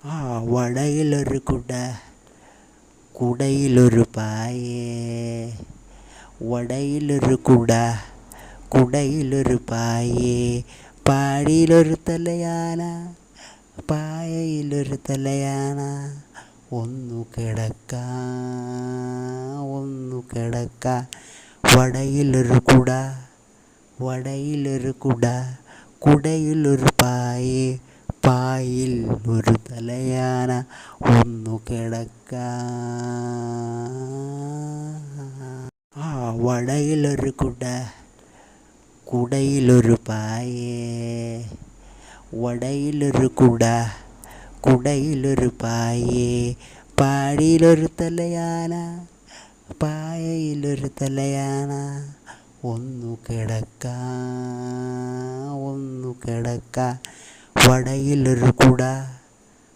ആ വടയിലൊരു കുട, കുടയിലൊരു പായേ. വടയിലൊരു കുട, കുടയിലൊരു പായേ. പാടിയിലൊരു തലയാന, പായയിലൊരു തലയാന. ഒന്നു കിടക്കാൻ, ഒന്നു കിടക്കാൻ. വടയിലൊരു കുട, വടയിലൊരു കുട, കുടയിലൊരു പായേ. പായിൽ ഒരു തലയാന. ഒന്നു കിടക്കാൻ. ആ വടയിലൊരു കുട, കുടയിലൊരു പായേ. വടയിലൊരു കുട, കുടയിലൊരു പായേ. പാടിയിലൊരു തലയാന, പായയിലൊരു തലയാന. ഒന്നു കിടക്കാൻ, ഒന്നു കിടക്കാൻ. വടയിലൊരു കുട.